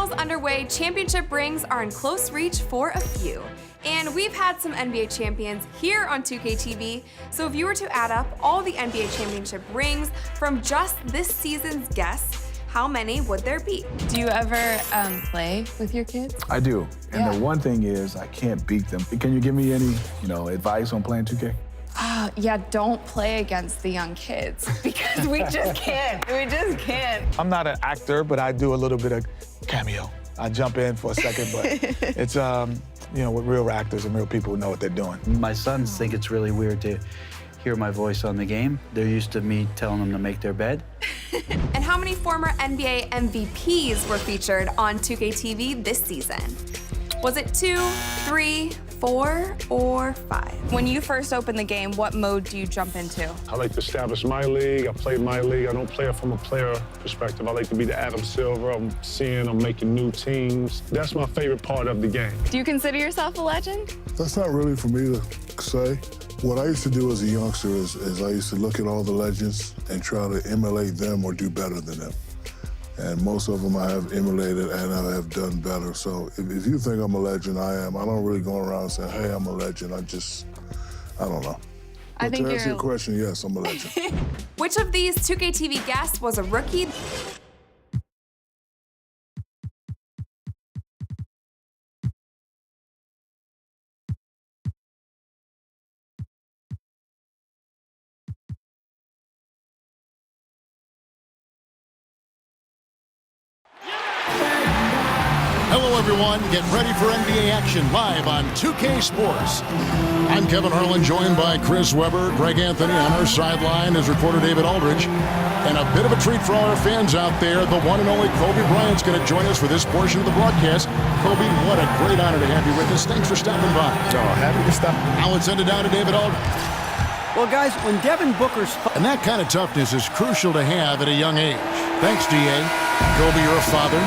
finals underway, championship rings are in close reach for a few. And we've had some NBA champions here on 2K TV, so if you were to add up all the NBA championship rings from just this season's guests, how many would there be? Do you ever play with your kids? I do. And the one thing is, I can't beat them. Can you give me any, advice on playing 2K? Yeah, don't play against the young kids because we just can't. We just can't. I'm not an actor, but I do a little bit of cameo. I jump in for a second, but it's, with real actors and real people who know what they're doing. My sons think it's really weird to hear my voice on the game. They're used to me telling them to make their bed. And how many former NBA MVPs were featured on 2K TV this season? Was it 2, 3, 4, or 5? When you first open the game, what mode do you jump into? I like to establish my league. I play my league. I don't play it from a player perspective. I like to be the Adam Silver. I'm making new teams. That's my favorite part of the game. Do you consider yourself a legend? That's not really for me to say. What I used to do as a youngster is I used to look at all the legends and try to emulate them or do better than them. And most of them I have emulated and I have done better. So if you think I'm a legend, I am. I don't really go around saying, hey, I'm a legend. I don't know. I think to answer your question, yes, I'm a legend. Which of these 2K TV guests was a rookie? Hello, everyone. Get ready for NBA action live on 2K Sports. I'm Kevin Harlan, joined by Chris Webber. Greg Anthony on our sideline as reporter David Aldridge. And a bit of a treat for all our fans out there. The one and only Kobe Bryant's going to join us for this portion of the broadcast. Kobe, what a great honor to have you with us. Thanks for stopping by. Oh, happy to stop. Now let's send it down to David Aldridge. Well, guys, when Devin Booker's... And that kind of toughness is crucial to have at a young age. Thanks, D.A. Kobe, you're a father.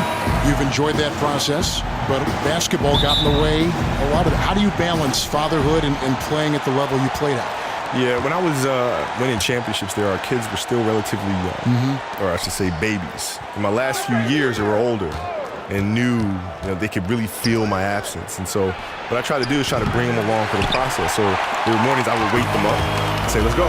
You've enjoyed that process, but basketball got in the way. A lot of it. How do you balance fatherhood and playing at the level you played at? Yeah, when I was winning championships there, our kids were still relatively young, or I should say babies. In my last few years, they were older and knew they could really feel my absence. And so what I try to do is try to bring them along for the process. So there were mornings I would wake them up and say, let's go.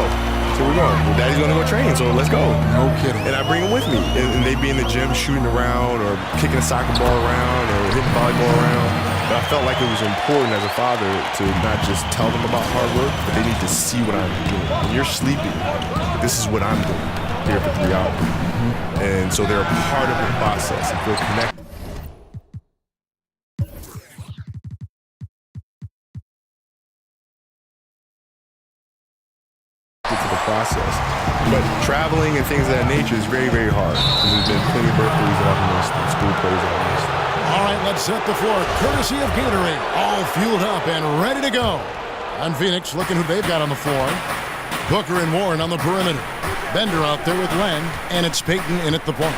So we're going. Well, Daddy's going to go train, so let's go. No kidding. And I bring them with me. And they'd be in the gym shooting around or kicking a soccer ball around or hitting volleyball around. But I felt like it was important as a father to not just tell them about hard work, but they need to see what I'm doing. When you're sleeping, this is what I'm doing here for 3 hours. And so they're a part of the process and feel connected to the process. But traveling and things of that nature is very, very hard. There's been plenty of birthdays that I've missed and school plays that I've missed. All right, let's set the floor. Courtesy of Gatorade, all fueled up and ready to go. On Phoenix, looking who they've got on the floor. Booker and Warren on the perimeter. Bender out there with Len, and it's Payton in at the point.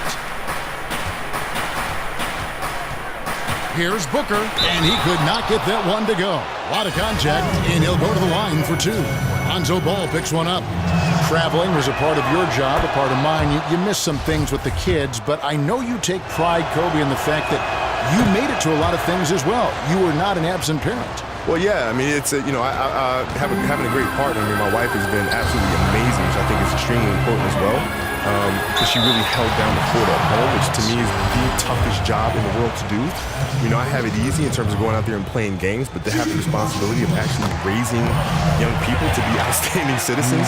Here's Booker, and he could not get that one to go. A lot of contact, and he'll go to the line for 2. Lonzo Ball picks one up. Traveling was a part of your job, a part of mine. You miss some things with the kids, but I know you take pride, Kobe, in the fact that you made it to a lot of things as well. You were not an absent parent. Well, yeah, I mean, it's, having a great partner. I mean, my wife has been absolutely amazing, which I think is extremely important as well. Because she really held down the fort at home, which to me is the toughest job in the world to do. I have it easy in terms of going out there and playing games, but to have the responsibility of actually raising young people to be outstanding citizens.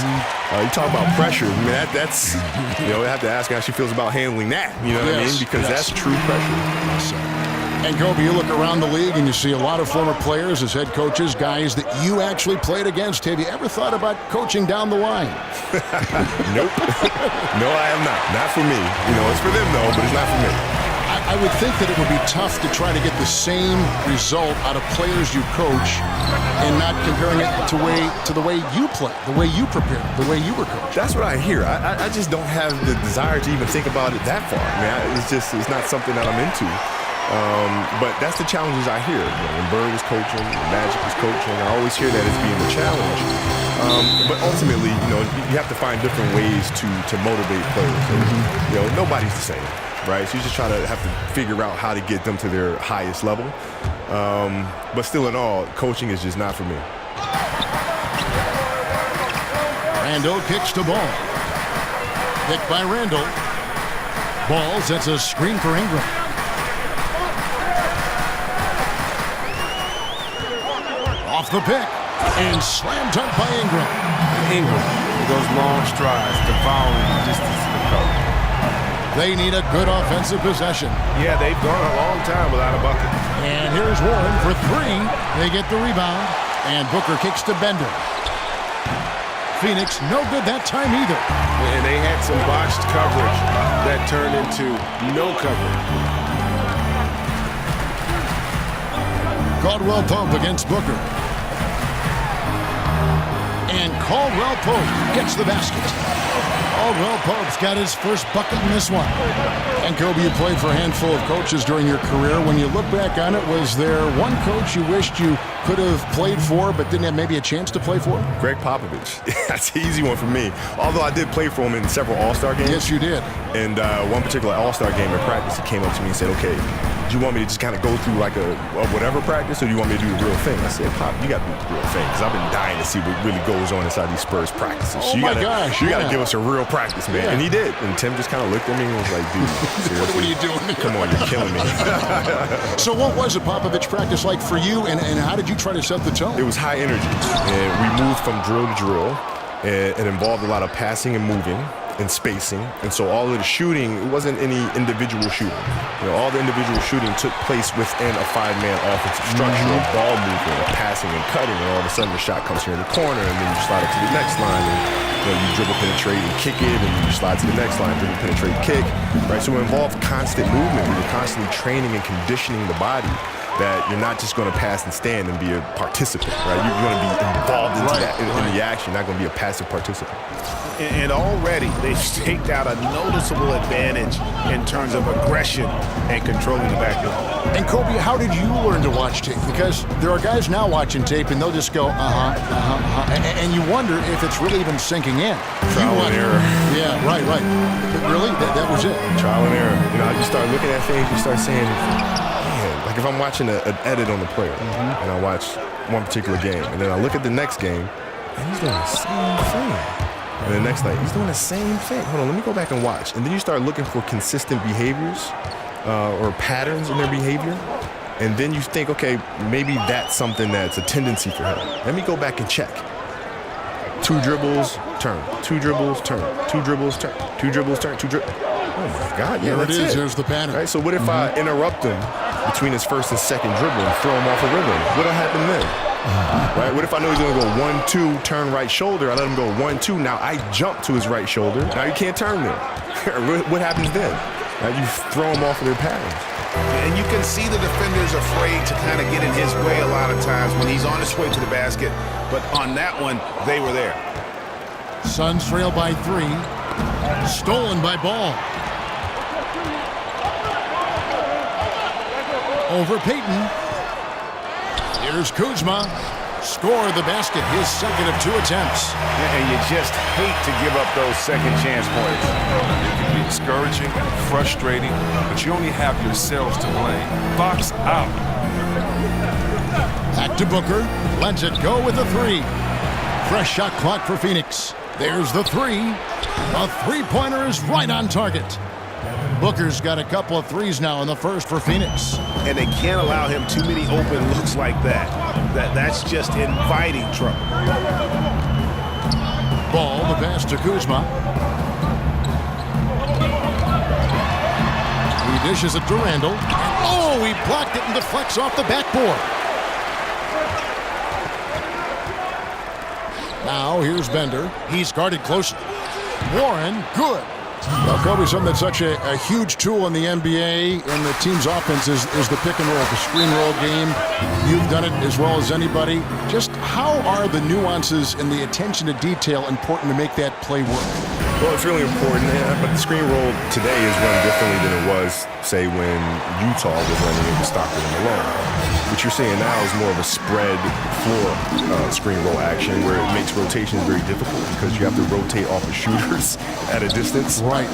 You talk about pressure. I mean, that's I have to ask her how she feels about handling that. You know what I mean? Because that's true pressure. And Kobe, you look around the league and you see a lot of former players as head coaches, guys that you actually played against. Have you ever thought about coaching down the line? Nope. No, I have not. Not for me. It's for them though, but it's not for me. I would think that it would be tough to try to get the same result out of players you coach and not comparing it to the way you play, the way you prepare, the way you were coached. That's what I hear. I just don't have the desire to even think about it that far. I mean, it's not something that I'm into. But that's the challenges I hear. When Bird was coaching, when Magic was coaching, I always hear that as being the challenge. But ultimately, you have to find different ways to motivate players. And, nobody's the same. right? So you're just trying to have to figure out how to get them to their highest level. But still in all, coaching is just not for me. Randall kicks the ball. Picked by Randall. Ball sets a screen for Ingram. Off the pick. And slam dunk by Ingram. Ingram, with those long strides, devouring the distance in the cover. They need a good offensive possession. Yeah, they've gone a long time without a bucket. And here's Warren for three. They get the rebound. And Booker kicks to Bender. Phoenix, no good that time either. And they had some botched coverage that turned into no coverage. Caldwell Pope against Booker. And Caldwell Pope gets the basket. Caldwell Pope's got his first bucket in this one. And Kobe, you played for a handful of coaches during your career. When you look back on it, was there one coach you wished you could have played for but didn't have maybe a chance to play for? Greg Popovich. That's an easy one for me. Although I did play for him in several All-Star games. Yes, you did. And one particular All-Star game in practice, he came up to me and said, okay, do you want me to just kind of go through like a whatever practice, or do you want me to do the real thing? I said, Pop, you got to do the real thing, because I've been dying to see what really goes on inside these Spurs practices. Oh, my gosh. You got to give us a real practice, man. And he did. And Tim just kind of looked at me and was like, dude, seriously? What are you doing? Come on, you're killing me. So what was a Popovich practice like for you, and how did you try to set the tone? It was high energy, and we moved from drill to drill, and it involved a lot of passing and moving and spacing, and so all of the shooting, it wasn't any individual shooting. You know, all the individual shooting took place within a five-man offensive structure of ball movement, of passing and cutting, and all of a sudden the shot comes here in the corner, and then you slide it to the next line, and you dribble, penetrate, and kick it, and you slide to the next line, dribble, penetrate, kick, right? So it involved constant movement. We were constantly training and conditioning the body that you're not just going to pass and stand and be a participant, right? You're going to be involved into that, in the action, not going to be a passive participant. And already they've staked out a noticeable advantage in terms of aggression and controlling the backcourt. And Kobe, how did you learn to watch tape? Because there are guys now watching tape and they'll just go, and you wonder if it's really even sinking in. Trial and error. Yeah, right. But really, that was it. Trial and error. You know, you start looking at things, you start saying, man, like if I'm watching an edit on the player, and I watch one particular game, and then I look at the next game, and he's doing the same thing. And the next night, he's doing the same thing. Hold on, let me go back and watch. And then you start looking for consistent behaviors or patterns in their behavior. And then you think, okay, maybe that's something that's a tendency for him. Let me go back and check. 2 dribbles, turn. 2 dribbles, turn. 2 dribbles, turn. 2 dribbles, turn. 2 dribbles. Oh, my God. Yeah, there that's it is. it. There's the pattern. Right, so what if I interrupt him between his first and second dribble and throw him off a rhythm? What'll happen then? Right? What if I know he's going to go 1-2, turn right shoulder? I let him go 1-2. Now I jump to his right shoulder. Now you can't turn there. What happens then? Right? You throw him off of their patterns. And you can see the defender's afraid to kind of get in his way a lot of times when he's on his way to the basket. But on that one, they were there. Suns trail by 3. Stolen by Ball. Over Payton. Here's Kuzma. Score the basket, his second of 2 attempts. And you just hate to give up those second chance points. It can be discouraging, frustrating, but you only have yourselves to blame. Box out. Back to Booker. Lets it go with a 3. Fresh shot clock for Phoenix. There's the 3. A three-pointer is right on target. Booker's got a couple of threes now in the first for Phoenix. And they can't allow him too many open looks like that. That's just inviting trouble. Ball, the pass to Kuzma. He dishes it to Randall. Oh, he blocked it and deflects off the backboard. Now here's Bender. He's guarded closely. Warren, good. Well, Kobe, something that's such a huge tool in the NBA and the team's offense is the pick and roll, the screen roll game. You've done it as well as anybody. Just how are the nuances and the attention to detail important to make that play work? Well, it's really important, but the screen roll today is run differently than it was, say, when Utah was running it with Stockton and Malone. What you're seeing now is more of a spread floor screen roll action where it makes rotations very difficult because you have to rotate off of shooters at a distance. Right.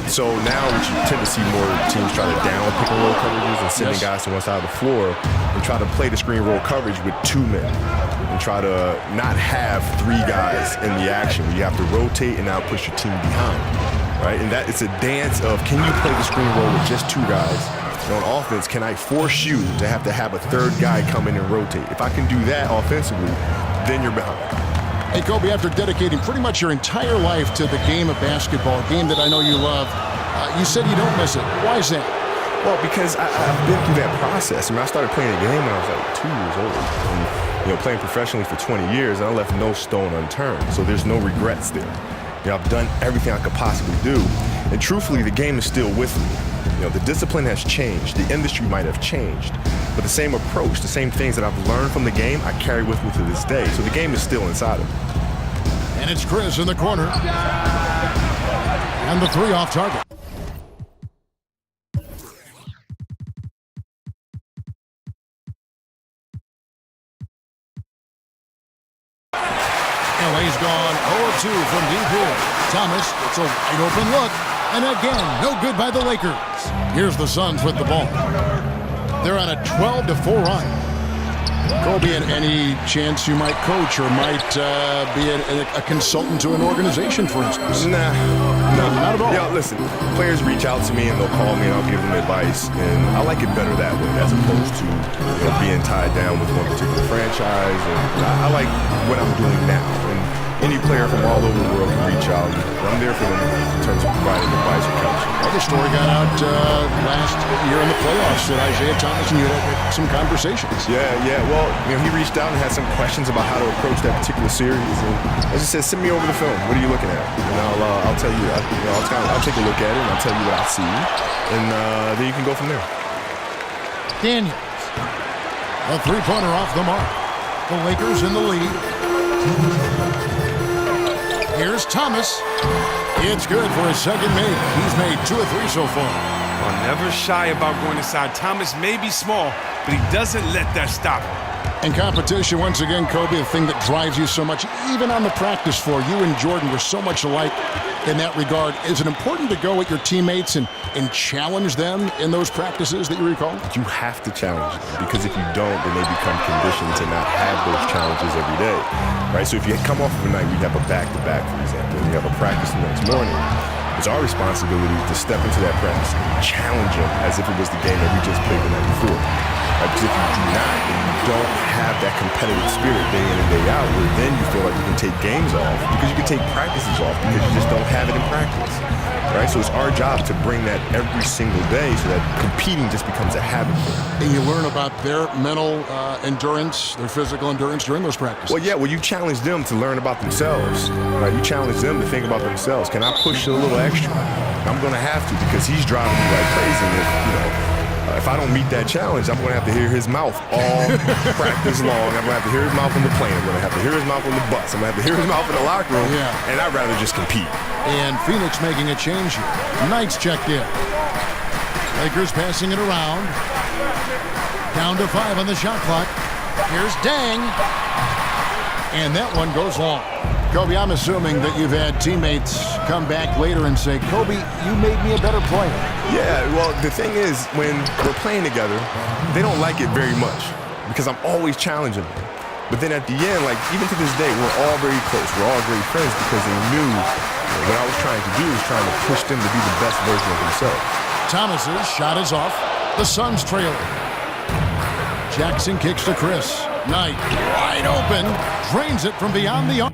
So now what you tend to see more teams try to down pick and roll coverages and sending guys to one side of the floor and try to play the screen roll coverage with 2 men and try to not have 3 guys in the action. You have to rotate and now push your team behind, right? And that it's a dance of, can you play the screen roll with just 2 guys? And on offense, can I force you to have a 3rd guy come in and rotate? If I can do that offensively, then you're behind. Hey, Kobe, after dedicating pretty much your entire life to the game of basketball, a game that I know you love, you said you don't miss it. Why is that? Well, because I've been through that process. I mean, I started playing the game when I was like 2 years old. And, playing professionally for 20 years, and I left no stone unturned. So there's no regrets there. I've done everything I could possibly do. And truthfully, the game is still with me. The discipline has changed. The industry might have changed. But the same approach, the same things that I've learned from the game, I carry with me to this day. So the game is still inside of me. And it's Chris in the corner. And the 3 off target. LA's gone 0-2 from deep here. Thomas, it's a wide open look. And again, no good by the Lakers. Here's the Suns with the ball. They're on a 12-4 run. Kobe, any chance you might coach or might be a consultant to an organization, for instance? Nah, not at all. Yeah, listen, players reach out to me and they'll call me and I'll give them advice. And I like it better that way as opposed to being tied down with one particular franchise. And I like what I'm doing now. And any player from all over the world can reach out. I'm there for them in terms of providing advice or coaching. Well, the story got out last year in the playoffs that Isaiah Thomas and you had some conversations. Yeah. Well, he reached out and had some questions about how to approach that particular series. And I just said, send me over the film. What are you looking at? And I'll tell you. I'll take a look at it and I'll tell you what I see. And then you can go from there. Daniels. A 3-pointer off the mark. The Lakers in the lead. Here's Thomas. It's good for his second make. He's made 2 or 3 so far. Well, never shy about going inside. Thomas may be small, but he doesn't let that stop him. And competition, once again, Kobe, the thing that drives you so much, even on the practice floor. You and Jordan were so much alike in that regard. Is it important to go with your teammates and challenge them in those practices that you recall? You have to challenge them because if you don't, then they become conditioned to not have those challenges every day, right? So if you come off of a night, you have a back-to-back, for example, and you have a practice the next morning, it's our responsibility to step into that practice and challenge them as if it was the game that we just played the night before. Right? Because if you do not, and you don't have that competitive spirit day in and day out, where then you feel like you can take games off because you can take practices off because you just don't have it in practice. Right? So it's our job to bring that every single day so that competing just becomes a habit for them. And you learn about their mental endurance, their physical endurance during those practices. Well, you challenge them to learn about themselves. Right? You challenge them to think about themselves. Can I push a little extra? I'm going to have to because he's driving me like crazy. And if I don't meet that challenge, I'm going to have to hear his mouth all practice long. I'm going to have to hear his mouth on the plane. I'm going to have to hear his mouth on the bus. I'm going to have to hear his mouth in the locker room. Yeah. And I'd rather just compete. And Phoenix making a change here. Knights checked in. Lakers passing it around. Down to 5 on the shot clock. Here's Dang. And that one goes long. Kobe, I'm assuming that you've had teammates come back later and say, Kobe, you made me a better player. Yeah, well, the thing is, when we're playing together, they don't like it very much because I'm always challenging them. But then at the end, like, even to this day, we're all very close. We're all great friends because they knew what I was trying to do was trying to push them to be the best version of themselves. Thomas's shot is off. The Suns trailing. Jackson kicks to Chris. Knight, wide open, drains it from beyond the arc.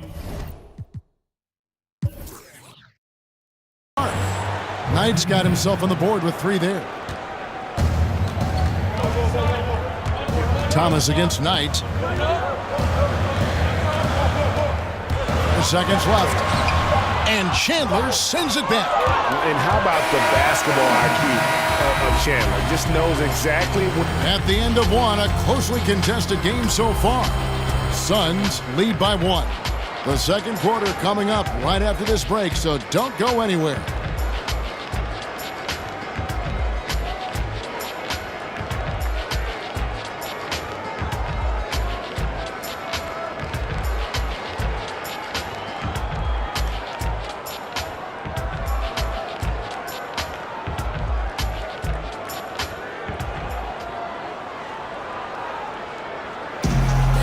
Knight's got himself on the board with 3 there. Thomas against Knight. The seconds left. And Chandler sends it back. And how about the basketball IQ of Chandler? Just knows exactly what... At the end of one, a closely contested game so far. Suns lead by 1. The second quarter coming up right after this break, so don't go anywhere.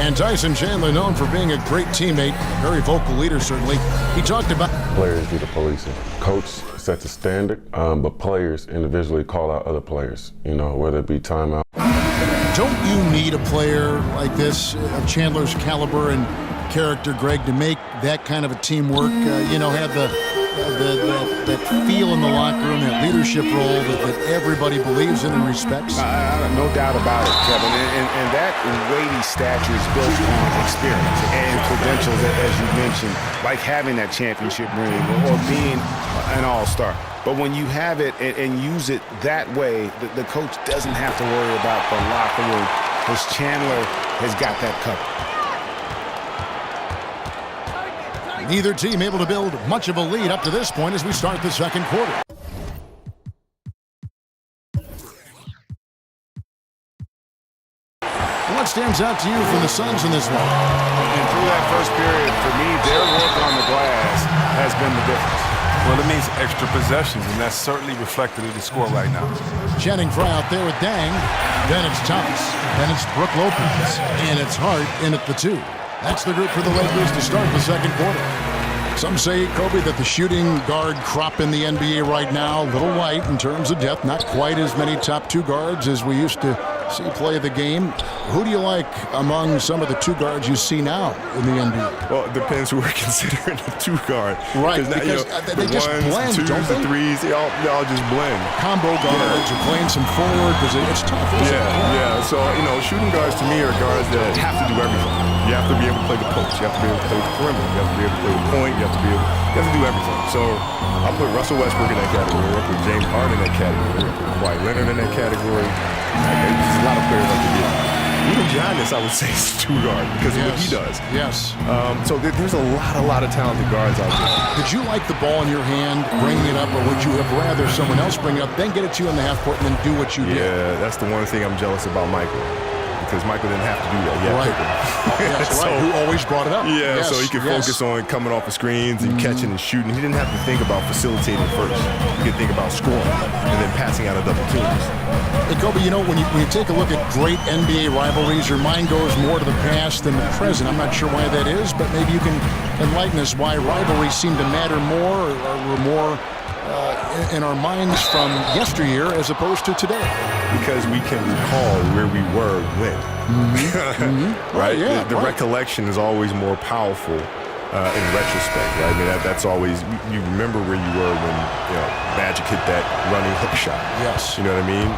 And Tyson Chandler, known for being a great teammate, very vocal leader certainly. He talked about players do the policing. Coach sets a standard, but players individually call out other players, you know, whether it be timeout. Don't you need a player like this, of Chandler's caliber and character, Greg, to make that kind of a teamwork, have that feel in the locker room, that leadership role that everybody believes in and respects? No doubt about it, Kevin. And that weighty stature is built on experience and credentials, as you mentioned, like having that championship ring or being an all-star. But when you have it and use it that way, the coach doesn't have to worry about the locker room, because Chandler has got that covered. Neither team able to build much of a lead up to this point as we start the second quarter. What stands out to you from the Suns in this one? And through that first period, for me, their work on the glass has been the difference. Well, it means extra possessions, and that's certainly reflected in the score right now. Channing Frye out there with Dang. Then it's Thomas. Then it's Brook Lopez. And it's Hart in at the 2. That's the group for the Lakers to start the second quarter. Some say, Kobe, that the shooting guard crop in the NBA right now, a little light in terms of depth, not quite as many top 2 guards as we used to see play the game. Who do you like among some of the 2 guards you see now in the NBA? Well, it depends who we're considering a 2 guard. Right, now, because they just ones, blend, 2s, don't they? the 3s, they all just blend. Combo guards are playing some forward because it's tough, isn't it? Yeah. So, shooting guards to me are guards that have to do everything. You have to be able to play the post. You have to be able to play the perimeter. You have to be able to play the point. You have to do everything. So I'll put Russell Westbrook in that category. I'll put James Harden in that category. I'll put Kawhi Leonard in that category. There's a lot of players I could get. Even Giannis, I would say, is 2 guard because of what he does. Yes. So there's a lot of talented guards out there. Did you like the ball in your hand, bringing it up, or would you have rather someone else bring it up, then get it to you in the half court, and then do what you did? Yeah, that's the one thing I'm jealous about Michael. Because Michael didn't have to do that. That's right. Who always brought it up. Yeah, so he could focus on coming off the screens and catching and shooting. He didn't have to think about facilitating first. He could think about scoring and then passing out of double teams. Hey, Kobe, when you take a look at great NBA rivalries, your mind goes more to the past than the present. I'm not sure why that is, but maybe you can enlighten us why rivalries seem to matter more or were more in our minds from yesteryear as opposed to today. Because we can recall where we were when. Right? The recollection is always more powerful in retrospect, right? I mean, that's always, you remember where you were when Magic hit that running hook shot. Yes. You know what I mean?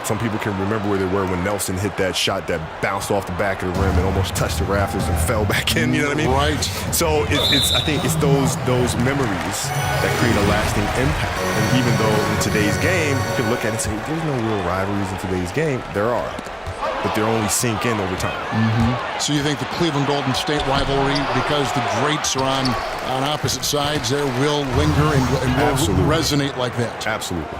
Some people can remember where they were when Nelson hit that shot that bounced off the back of the rim and almost touched the rafters and fell back in. You know what I mean? Right. So I think it's those memories that create a lasting impact. And even though in today's game, you can look at it and say, there's no real rivalries in today's game. There are. But they're only sink in over time. So you think the Cleveland-Golden State rivalry, because the greats are on opposite sides, there will linger and will resonate like that? Absolutely.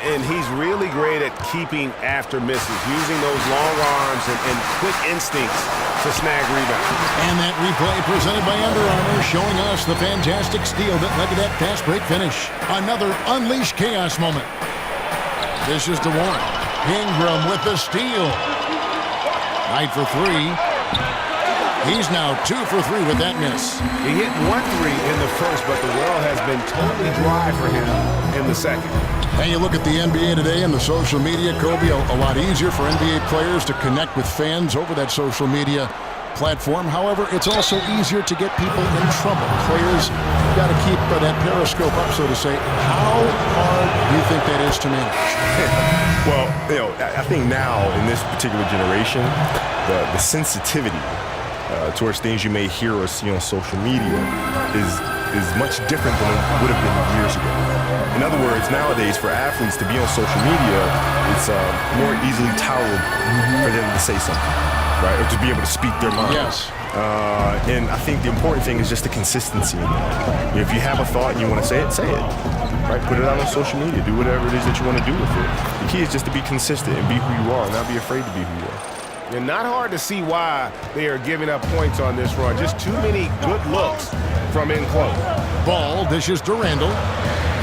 And he's really great at keeping after misses, using those long arms and quick instincts to snag rebounds. And that replay presented by Under Armour showing us the fantastic steal that led to that fast break finish. Another unleashed chaos moment. This is to Warren. Ingram with the steal. Night for 3. He's now 2 for 3 with that miss. He hit 1 3 in the first, but the well has been totally dry for him in the second. And you look at the NBA today and the social media, Kobe, a lot easier for NBA players to connect with fans over that social media platform. However, it's also easier to get people in trouble. Players got to keep that periscope up, so to say. How hard do you think that is to manage? Well, I think now in this particular generation, the sensitivity towards things you may hear or see on social media is is much different than it would have been years ago. In other words, nowadays, for athletes to be on social media, it's more easily tolerable for them to say something, right? Or to be able to speak their mind. Yes. And I think the important thing is just the consistency in that. If you have a thought and you want to say it, right? Put it out on social media. Do whatever it is that you want to do with it. The key is just to be consistent and be who you are, and not be afraid to be who you are. And not hard to see why they are giving up points on this run. Just too many good looks from in close. Ball dishes to Randall.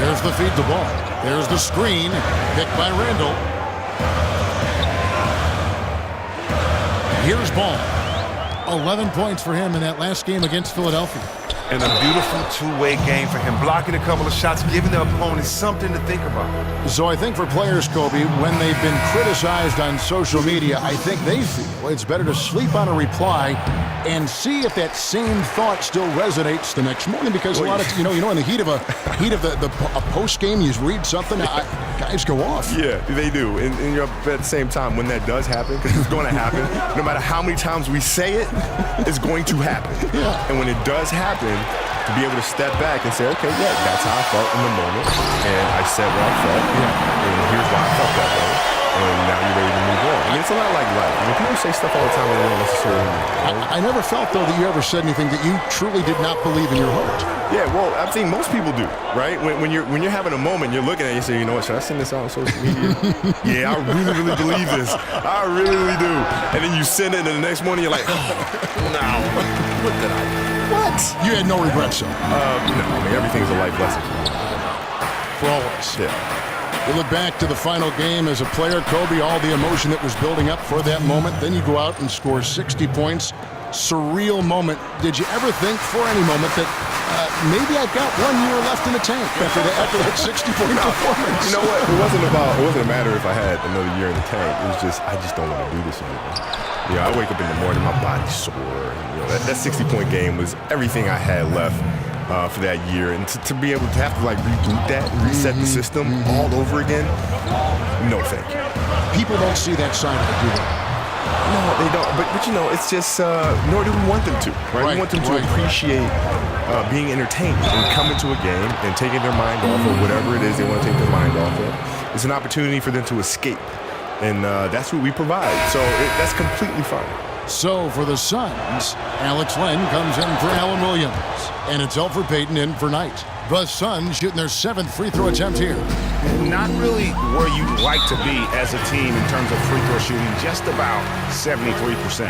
There's the feed to Ball. There's the screen, picked by Randall. Here's Ball. 11 points for him in that last game against Philadelphia. And a beautiful two-way game for him, blocking a couple of shots, giving the opponent something to think about. So I think for players, Kobe, when they've been criticized on social media, I think they feel it's better to sleep on a reply and see if that same thought still resonates the next morning. Because a lot of in the heat of a post game, you read something, guys go off. Yeah, they do. And at the same time, when that does happen, because it's going to happen, no matter how many times we say it, it's going to happen. Yeah. And when it does happen, to be able to step back and say, okay, yeah, that's how I felt in the moment, and I said what I felt, and here's why I felt that way, and now you're ready to move on. I mean, it's a lot like life. I mean, people say stuff all the time and they don't necessarily mean it. I never felt, though, that you ever said anything that you truly did not believe in your heart. Yeah, well, I think most people do, right? When you're having a moment, you're looking at it, you say, you know what, should I send this out on social media? Yeah, I really believe this. I really do. And then you send it, and the next morning you're like, oh, no, what did I do? What? You had no regrets, though? No, I mean, everything's a life lesson. For all of us. Yeah. You look back to the final game as a player, Kobe, all the emotion that was building up for that moment. Then you go out and score 60 points. Surreal moment. Did you ever think for any moment that maybe I've got 1 year left in the tank after that 60-point performance? You know what? It wasn't a matter if I had another year in the tank. It was just, I just don't want to do this anymore. Yeah, I wake up in the morning, my body's sore. And, that 60-point game was everything I had left for that year. And to be able to have to reboot that, reset the system all over again, no thank you. People don't see that side of it, do they? No, they don't. But it's just, nor do we want them to, right? We want them to appreciate being entertained and coming to a game and taking their mind off of whatever it is they want to take their mind off of. It's an opportunity for them to escape. And that's what we provide. So that's completely fine. So for the Suns, Alex Len comes in for Alan Williams. And it's Elfrid Payton in for Knight. The Suns shooting their 7th free throw attempt here. Not really where you'd like to be as a team in terms of free throw shooting, just about 73%.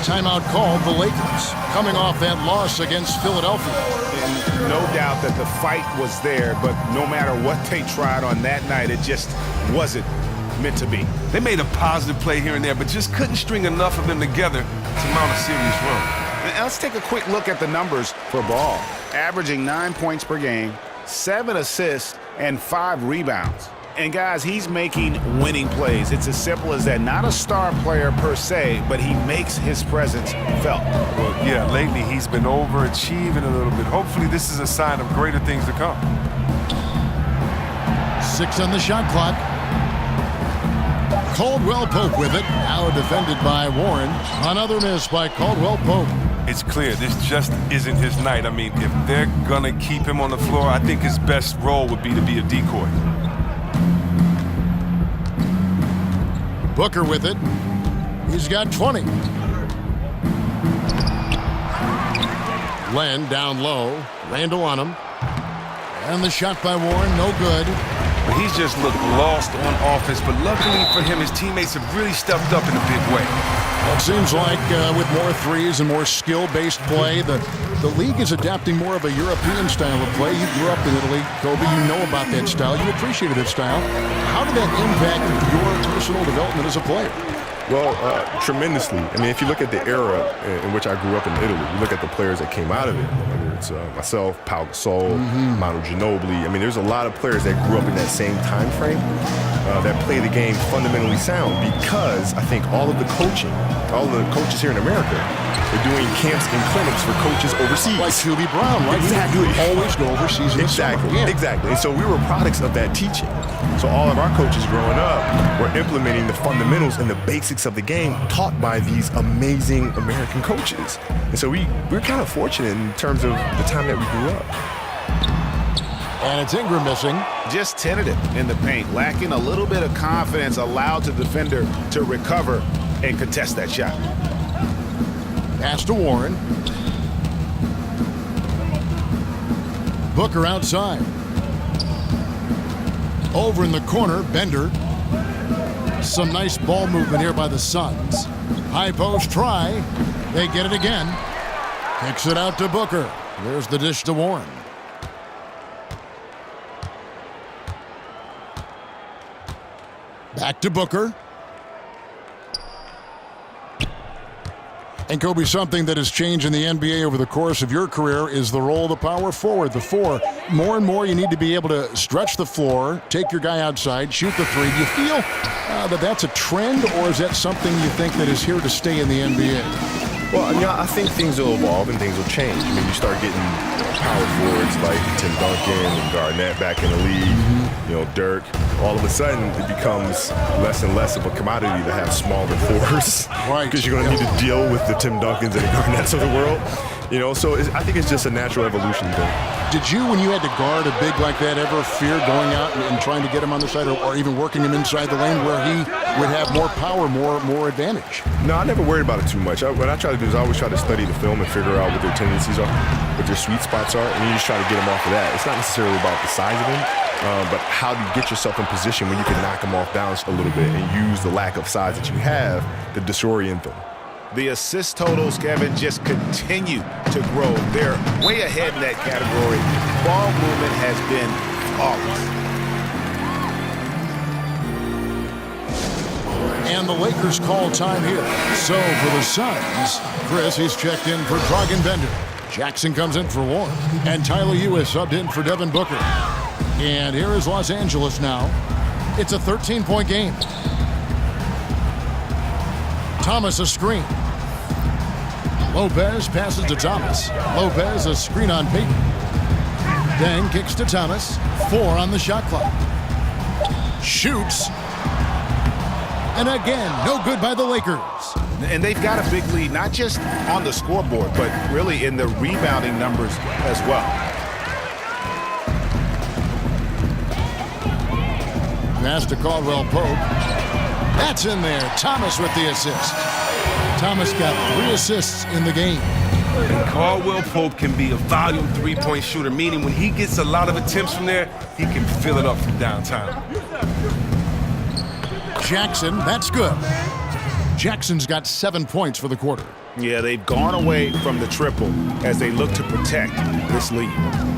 Timeout called the Lakers, coming off that loss against Philadelphia. And no doubt that the fight was there, but no matter what they tried on that night, it just wasn't meant to be. They made a positive play here and there, but just couldn't string enough of them together to mount a serious run. And let's take a quick look at the numbers for Ball. Averaging 9 points per game, 7 assists, and 5 rebounds. And guys, he's making winning plays. It's as simple as that. Not a star player per se, but he makes his presence felt. Well, yeah, lately he's been overachieving a little bit. Hopefully this is a sign of greater things to come. 6 on the shot clock. Caldwell Pope with it. Now defended by Warren. Another miss by Caldwell Pope. It's clear this just isn't his night. I mean, if they're going to keep him on the floor, I think his best role would be to be a decoy. Booker with it. He's got 20. Len down low. Randall on him. And the shot by Warren, no good. He's just looked lost on offense, but luckily for him, his teammates have really stepped up in a big way. It seems like with more threes and more skill-based play, the league is adapting more of a European style of play. You grew up in Italy, Kobe. You know about that style. You appreciated that style. How did that impact your personal development as a player? Well, tremendously. I mean, if you look at the era in which I grew up in Italy, you look at the players that came out of it, whether it's myself, Pau Gasol, Manu Ginobili. I mean, there's a lot of players that grew up in that same time frame that play the game fundamentally sound because I think all of the coaching, all of the coaches here in America, they're doing camps and clinics for coaches overseas. Like Hubie Brown, right? Exactly. You always go overseas in the summer. Exactly. And so we were products of that teaching. So all of our coaches growing up were implementing the fundamentals and the basics of the game taught by these amazing American coaches. And so we're kind of fortunate in terms of the time that we grew up. And it's Ingram missing. Just tentative in the paint, lacking a little bit of confidence, allowed the defender to recover and contest that shot. Pass to Warren. Booker outside. Over in the corner, Bender. Some nice ball movement here by the Suns. High post try. They get it again. Kicks it out to Booker. There's the dish to Warren. Back to Booker. And Kobe, something that has changed in the NBA over the course of your career is the role of the power forward, the four. More and more you need to be able to stretch the floor, take your guy outside, shoot the three. Do you feel that that's a trend, or is that something you think that is here to stay in the NBA? Well, I think things will evolve and things will change. I mean, you start getting power forwards like Tim Duncan and Garnett back in the league, Dirk. All of a sudden, it becomes less and less of a commodity to have smaller fours. Right. Because you're going to need to deal with the Tim Duncans and the Garnetts of the world. So I think it's just a natural evolution thing. Did you, when you had to guard a big like that, ever fear going out and trying to get him on the side or even working him inside the lane where he would have more power, more advantage? No, I never worried about it too much. What I try to do is I always try to study the film and figure out what their tendencies are, what their sweet spots are, and you just try to get them off of that. It's not necessarily about the size of them, but how do you get yourself in position when you can knock them off down a little bit and use the lack of size that you have to disorient them. The assist totals, Kevin, just continue to grow. They're way ahead in that category. Ball movement has been flawless. And the Lakers call time here. So for the Suns, Chris, he's checked in for Dragan Bender. Jackson comes in for Warren. And Tyler Ewis subbed in for Devin Booker. And here is Los Angeles now. It's a 13-point game. Thomas a screen. Lopez passes to Thomas. Lopez a screen on Payton. Then kicks to Thomas. 4 on the shot clock. Shoots. And again, no good by the Lakers. And they've got a big lead, not just on the scoreboard, but really in the rebounding numbers as well. Pass to Caldwell Pope. That's in there. Thomas with the assist. Thomas got 3 assists in the game. And Caldwell Pope can be a volume three-point shooter, meaning when he gets a lot of attempts from there, he can fill it up from downtown. Jackson, that's good. Jackson's got 7 points for the quarter. Yeah, they've gone away from the triple as they look to protect this lead.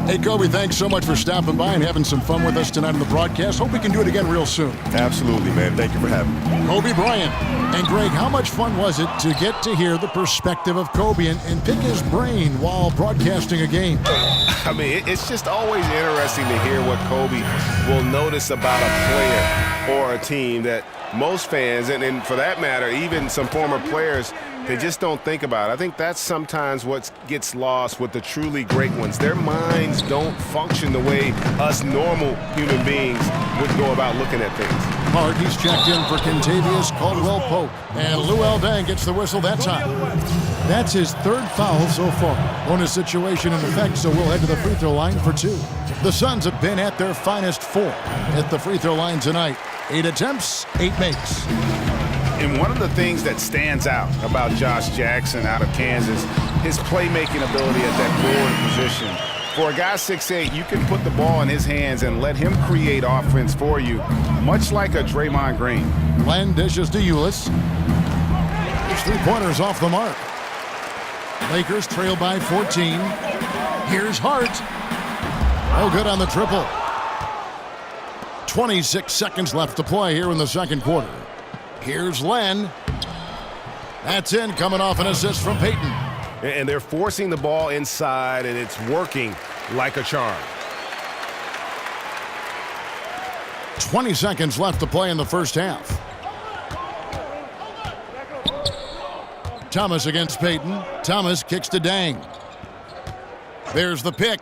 Hey, Kobe, thanks so much for stopping by and having some fun with us tonight on the broadcast. Hope we can do it again real soon. Absolutely, man. Thank you for having me. Kobe Bryant. And, Greg, how much fun was it to get to hear the perspective of Kobe and pick his brain while broadcasting a game? I mean, it's just always interesting to hear what Kobe will notice about a player or a team that most fans, and for that matter, even some former players, they just don't think about it. I think that's sometimes what gets lost with the truly great ones. Their minds don't function the way us normal human beings would go about looking at things. Hart, he's checked in for Kentavious Caldwell Pope. And Luol Deng gets the whistle that time. That's his 3rd foul so far. Bonus situation in effect, so we'll head to the free throw line for 2. The Suns have been at their finest 4 at the free throw line tonight. 8 attempts, 8 makes. And one of the things that stands out about Josh Jackson out of Kansas, his playmaking ability at that forward position. For a guy 6'8", you can put the ball in his hands and let him create offense for you, much like a Draymond Green. Len dishes to Ulis. His 3-pointers off the mark. Lakers trail by 14. Here's Hart. Oh, good on the triple. 26 seconds left to play here in the second quarter. Here's Len. That's in, coming off an assist from Payton. And they're forcing the ball inside, and it's working like a charm. 20 seconds left to play in the first half. Thomas against Payton. Thomas kicks to Deng. There's the pick.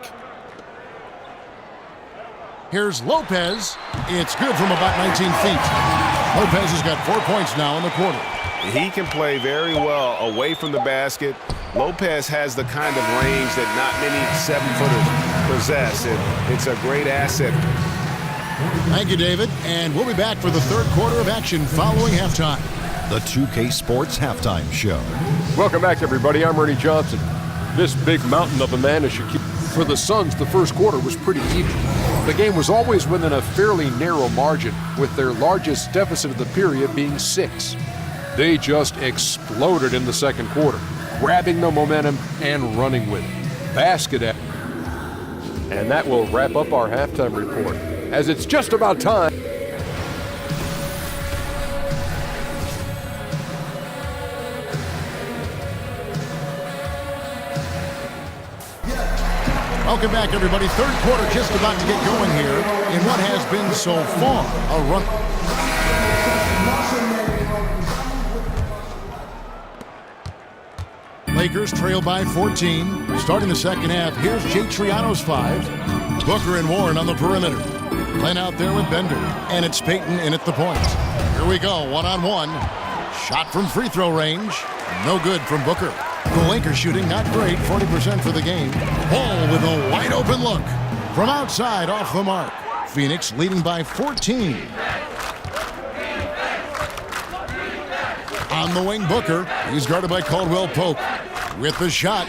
Here's Lopez. It's good from about 19 feet. Lopez has got 4 points now in the quarter. He can play very well away from the basket. Lopez has the kind of range that not many 7-footers possess, and it's a great asset. Thank you, David. And we'll be back for the third quarter of action following halftime. The 2K Sports Halftime Show. Welcome back, everybody. I'm Ernie Johnson. This big mountain of a man is Shaquille. For the Suns, the first quarter was pretty even. The game was always within a fairly narrow margin, with their largest deficit of the period being 6. They just exploded in the second quarter, grabbing the momentum and running with it. Basket at. And that will wrap up our halftime report, as it's just about time. Welcome back, everybody. Third quarter just about to get going here in what has been so far a run. Lakers trail by 14. Starting the second half, here's Jay Triano's 5. Booker and Warren on the perimeter. Len out there with Bender. And it's Payton in at the point. Here we go, one-on-one. Shot from free throw range. No good from Booker. The Lakers shooting not great, 40% for the game. Ball with a wide open look. From outside, off the mark. Phoenix leading by 14. On the wing, Booker. He's guarded by Caldwell Pope. With the shot.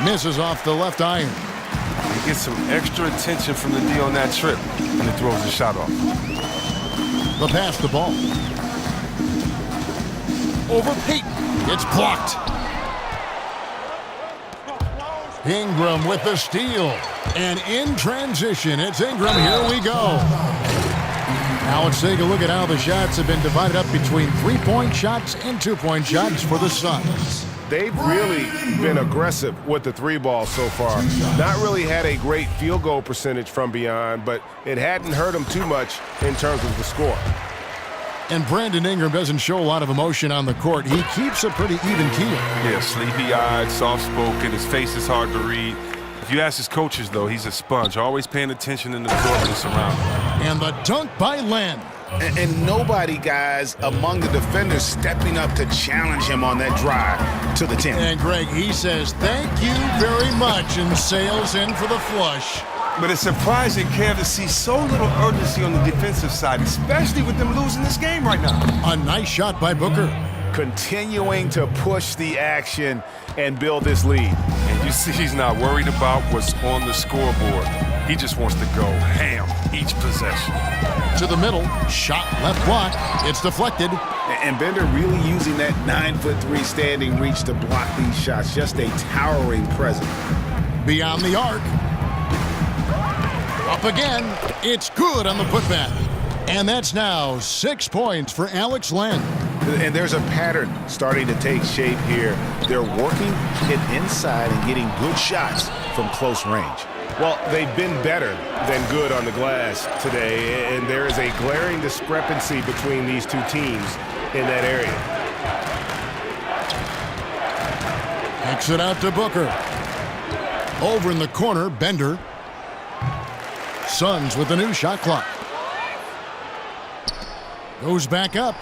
Misses off the left iron. He gets some extra attention from the D on that trip, and he throws the shot off. The pass, the ball. Over Payton. It's blocked. Ingram with the steal. And in transition, it's Ingram. Here we go. Now let's take a look at how the shots have been divided up between 3-point shots and 2-point shots for the Suns. They've really been aggressive with the 3-ball so far. Not really had a great field goal percentage from beyond, but it hadn't hurt them too much in terms of the score. And Brandon Ingram doesn't show a lot of emotion on the court. He keeps a pretty even keel. Yeah, sleepy-eyed, soft-spoken. His face is hard to read. If you ask his coaches, though, he's a sponge, always paying attention and absorbing his surroundings. And the dunk by Len. And nobody, guys, among the defenders stepping up to challenge him on that drive to the 10. And Greg, he says, thank you very much, and sails in for the flush. But it's surprising, Kev, to see so little urgency on the defensive side, especially with them losing this game right now. A nice shot by Booker. Continuing to push the action and build this lead. And you see he's not worried about what's on the scoreboard. He just wants to go ham each possession. To the middle, shot left block. It's deflected. And Bender really using that 9'3" standing reach to block these shots. Just a towering presence. Beyond the arc. Up again. It's good on the putback. And that's now 6 points for Alex Len. And there's a pattern starting to take shape here. They're working it inside and getting good shots from close range. Well, they've been better than good on the glass today, and there is a glaring discrepancy between these two teams in that area. Kicks it out to Booker. Over in the corner, Bender. Suns with the new shot clock. Goes back up.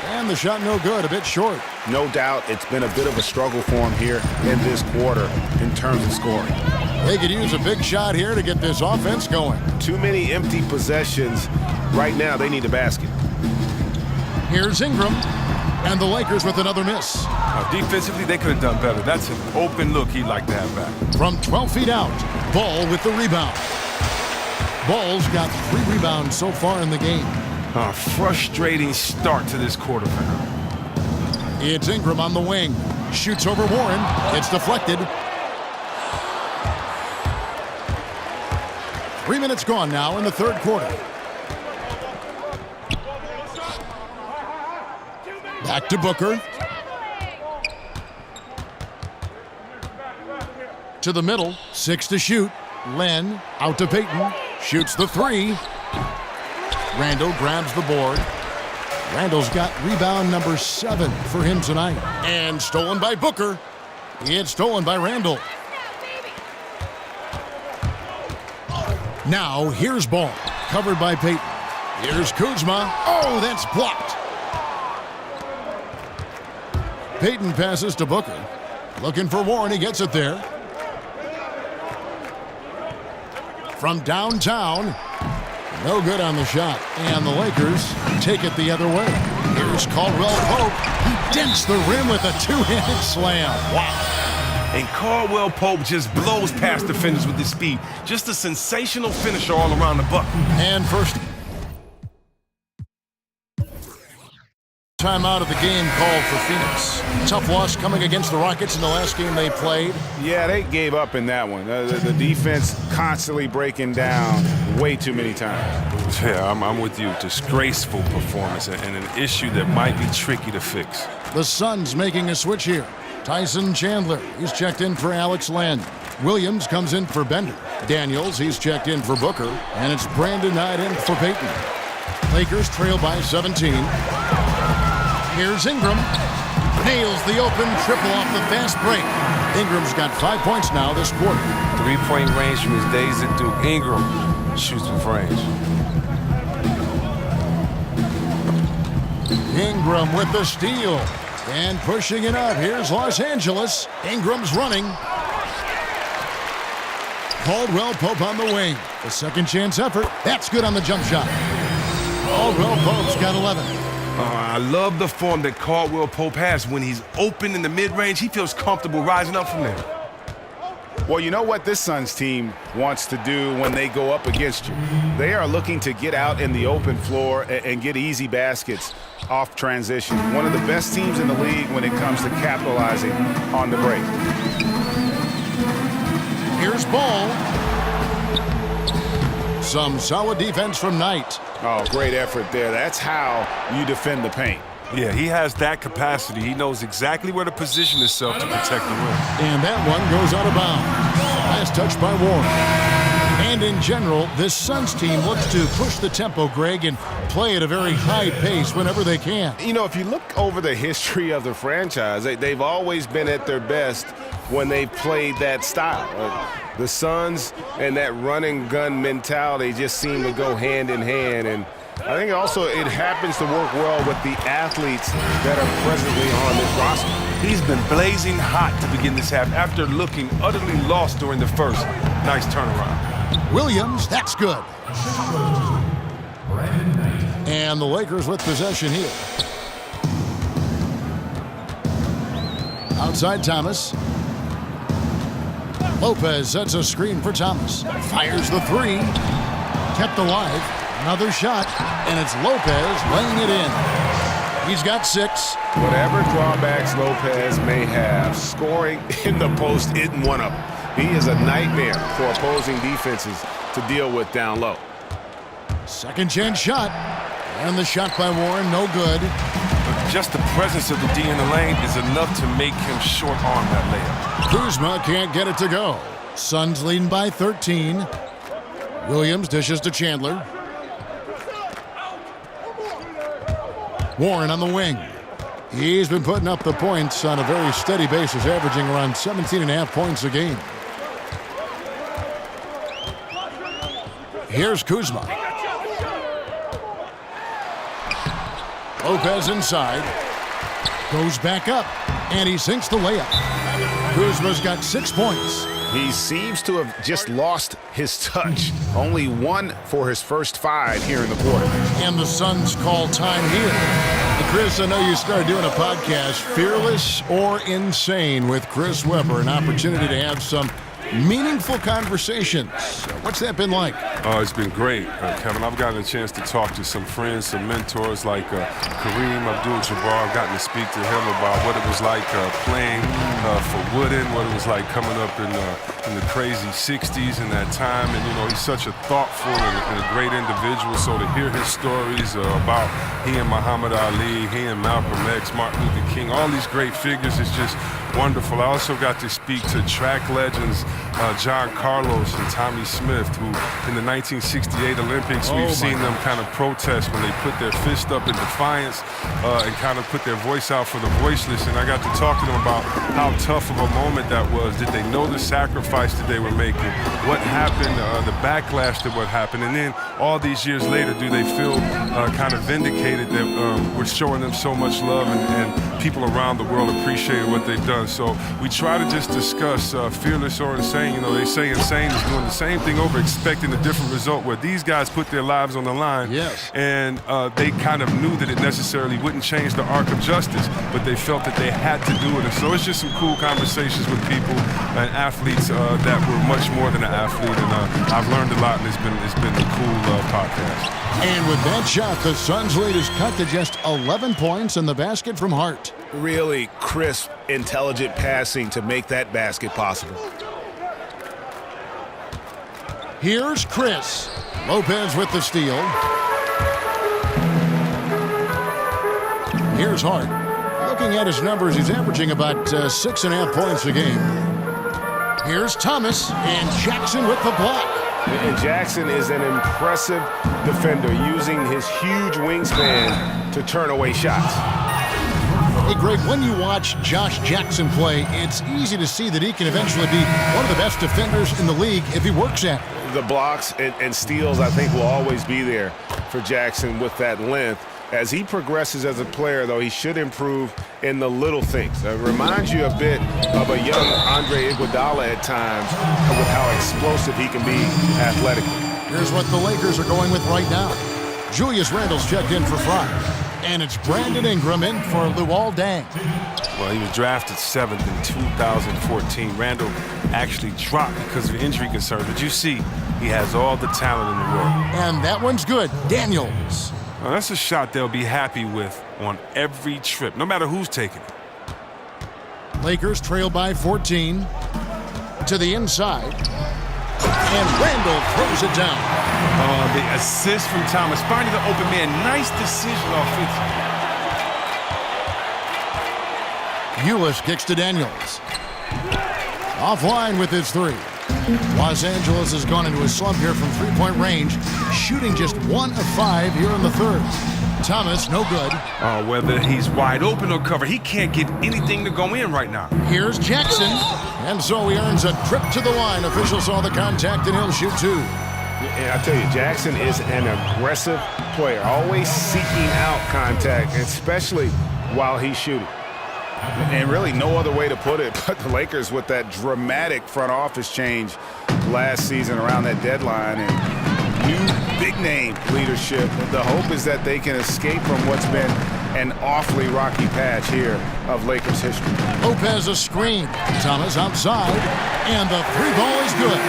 And the shot no good, a bit short. No doubt it's been a bit of a struggle for him here in this quarter in terms of scoring. They could use a big shot here to get this offense going. Too many empty possessions. Right now, they need a basket. Here's Ingram, and the Lakers with another miss. Defensively, they could have done better. That's an open look he'd like to have back. From 12 feet out, Ball with the rebound. Ball's got 3 rebounds so far in the game. A frustrating start to this quarter for him. It's Ingram on the wing. Shoots over Warren. It's deflected. 3 minutes gone now in the third quarter. Back to Booker. To the middle. 6 to shoot. Len out to Payton. Shoots the 3. Randall grabs the board. Randall's got rebound number 7 for him tonight. And stolen by Booker. It's stolen by Randall. Now, here's ball. Covered by Payton. Here's Kuzma. Oh, that's blocked. Payton passes to Booker. Looking for Warren. He gets it there. From downtown. No good on the shot. And the Lakers take it the other way. Here's Caldwell Pope. He dents the rim with a two-handed slam. Wow. And Caldwell Pope just blows past defenders with his speed. Just a sensational finisher all around the bucket. And first timeout of the game called for Phoenix. Tough loss coming against the Rockets in the last game they played. Yeah, they gave up in that one. The defense constantly breaking down way too many times. Yeah, I'm with you. Disgraceful performance and an issue that might be tricky to fix. The Suns making a switch here. Tyson Chandler, he's checked in for Alex Len. Williams comes in for Bender. Daniels, he's checked in for Booker. And it's Brandon Knight in for Payton. Lakers trail by 17. Here's Ingram. Nails the open triple off the fast break. Ingram's got 5 points now this quarter. 3-point range from his days at Duke. Ingram shoots with range. Ingram with the steal. And pushing it up. Here's Los Angeles. Ingram's running. Caldwell Pope on the wing. The second chance effort. That's good on the jump shot. Caldwell Pope's got 11. I love the form that Caldwell Pope has. When he's open in the mid-range, he feels comfortable rising up from there. Well, you know what this Suns team wants to do when they go up against you? They are looking to get out in the open floor and get easy baskets off transition. One of the best teams in the league when it comes to capitalizing on the break. Here's Ball. Some solid defense from Knight. Oh, great effort there. That's how you defend the paint. Yeah, he has that capacity. He knows exactly where to position himself to protect the rim. And that one goes out of bounds. Last touch by Warren. And in general, this Suns team looks to push the tempo, Greg, and play at a very high pace whenever they can. You know, if you look over the history of the franchise, they've always been at their best when they've played that style. The Suns and that run-and-gun mentality just seem to go hand in hand. And I think also it happens to work well with the athletes that are presently on this roster. He's been blazing hot to begin this half after looking utterly lost during the first. Nice turnaround. Williams, that's good. And the Lakers with possession here. Outside Thomas. Lopez sets a screen for Thomas. Fires the three. Kept alive. Another shot, and it's Lopez laying it in. He's got 6. Whatever drawbacks Lopez may have, scoring in the post isn't one of them. He is a nightmare for opposing defenses to deal with down low. Second chance shot, and the shot by Warren, no good. Just the presence of the D in the lane is enough to make him short arm that layup. Kuzma can't get it to go. Suns leading by 13. Williams dishes to Chandler. Warren on the wing. He's been putting up the points on a very steady basis, averaging around 17.5 points a game. Here's Kuzma. Lopez inside. Goes back up, and he sinks the layup. Kuzma's got 6 points. He seems to have just lost his touch. Only 1 for his first 5 here in the quarter. And the Suns call time here. And Chris, I know you started doing a podcast, Fearless or Insane, with Chris Webber, an opportunity to have some meaningful conversations. What's that been like? Oh, it's been great, Kevin. I've gotten a chance to talk to some friends, some mentors like Kareem Abdul-Jabbar. I've gotten to speak to him about what it was like playing for Wooden, what it was like coming up in the crazy 60s in that time. And, you know, he's such a thoughtful and a great individual. So to hear his stories about he and Muhammad Ali, he and Malcolm X, Martin Luther King, all these great figures is just wonderful. I also got to speak to track legends John Carlos and Tommy Smith, who in the 1968 Olympics, we've seen them kind of protest when they put their fist up in defiance and kind of put their voice out for the voiceless. And I got to talk to them about how tough tough of a moment that was. Did they know the sacrifice that they were making? What happened, the backlash to what happened? And then all these years later, do they feel kind of vindicated that we're showing them so much love and people around the world appreciate what they've done? So we try to just discuss fearless or insane. You know, they say insane is doing the same thing over, expecting a different result, where these guys put their lives on the line. Yes. And they kind of knew that it necessarily wouldn't change the arc of justice, but they felt that they had to do it. And so it's just some cool conversations with people and athletes that were much more than an athlete. And I've learned a lot, and it's been a cool podcast. And with that shot, the Suns' lead is cut to just 11 points in the basket from Hart. Really crisp, intelligent passing to make that basket possible. Here's Chris. Lopez with the steal. Here's Hart. Looking at his numbers, he's averaging about 6.5 points a game. Here's Thomas, and Jackson with the block. And Jackson is an impressive defender, using his huge wingspan to turn away shots. Hey, Greg, when you watch Josh Jackson play, it's easy to see that he can eventually be one of the best defenders in the league if he works at it. The blocks and steals, I think, will always be there for Jackson with that length. As he progresses as a player, though, he should improve in the little things. It reminds you a bit of a young Andre Iguodala at times with how explosive he can be athletically. Here's what the Lakers are going with right now. Julius Randle's checked in for Fry. And it's Brandon Ingram in for Luol Deng. Well, he was drafted 7th in 2014. Randle actually dropped because of injury concerns. But you see, he has all the talent in the world. And that one's good. Daniels. Now, that's a shot they'll be happy with on every trip, no matter who's taking it. Lakers trail by 14. To the inside. And Randle throws it down. The assist from Thomas, finding the open man. Nice decision offensively. Ulis kicks to Daniels. Offline with his three. Los Angeles has gone into a slump here from three-point range, shooting just 1 of 5 here in the third. Thomas, no good. Whether he's wide open or covered, he can't get anything to go in right now. Here's Jackson. And so he earns a trip to the line. Officials saw the contact, and he'll shoot 2. And I tell you, Jackson is an aggressive player, always seeking out contact, especially while he's shooting. And really no other way to put it but the Lakers with that dramatic front office change last season around that deadline and new big name leadership. The hope is that they can escape from what's been an awfully rocky patch here of Lakers history. Lopez a screen. Thomas outside, and the three ball is good.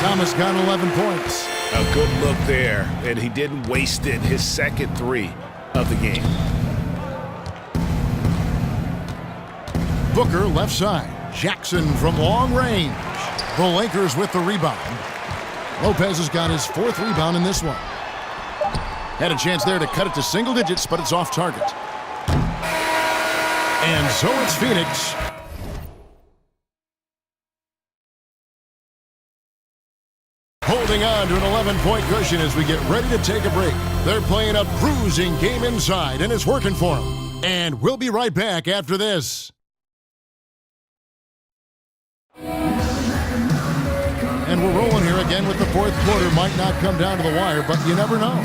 Thomas got 11 points. A good look there, and he didn't waste it. His second 3 of the game. Booker left side. Jackson from long range. The Lakers with the rebound. Lopez has got his 4th rebound in this one. Had a chance there to cut it to single digits, but it's off target. And so it's Phoenix. Holding on to an 11-point cushion as we get ready to take a break. They're playing a bruising game inside, and it's working for them. And we'll be right back after this. And we're rolling here again with the 4th quarter. Might not come down to the wire, but you never know.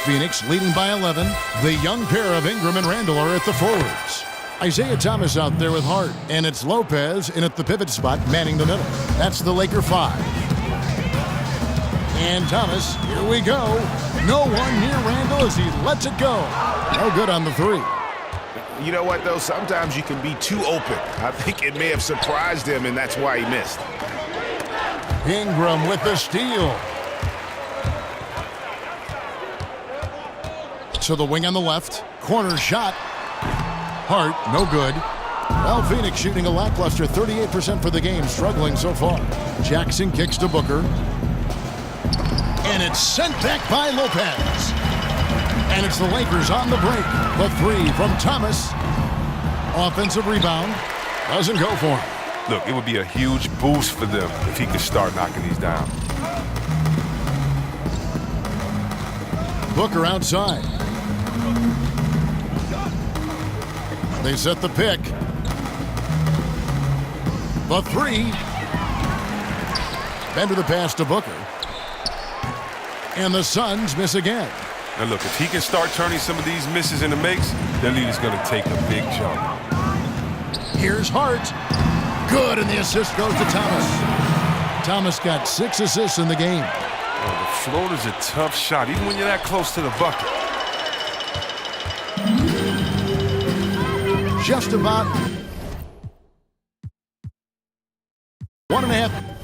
Phoenix leading by 11. The young pair of Ingram and Randle are at the forwards. Isaiah Thomas out there with Hart, and it's Lopez in at the pivot spot, manning the middle. That's the Laker 5. And Thomas, here we go. No one near Randle as he lets it go. No good on the 3. You know what, though? Sometimes you can be too open. I think it may have surprised him, and that's why he missed. Ingram with the steal. To the wing on the left. Corner shot. Hart, no good. Well, Phoenix shooting a lackluster 38% for the game, struggling so far. Jackson kicks to Booker. And it's sent back by Lopez. And it's the Lakers on the break. The 3 from Thomas. Offensive rebound. Doesn't go for him. Look, it would be a huge boost for them if he could start knocking these down. Booker outside. They set the pick. The three. Bender the pass to Booker. And the Suns miss again. Now look, if he can start turning some of these misses into makes, their lead is going to take a big jump. Here's Hart. Good, and the assist goes to Thomas. Thomas got 6 assists in the game. Oh, the floater's a tough shot, even when you're that close to the bucket. Just about 1.5.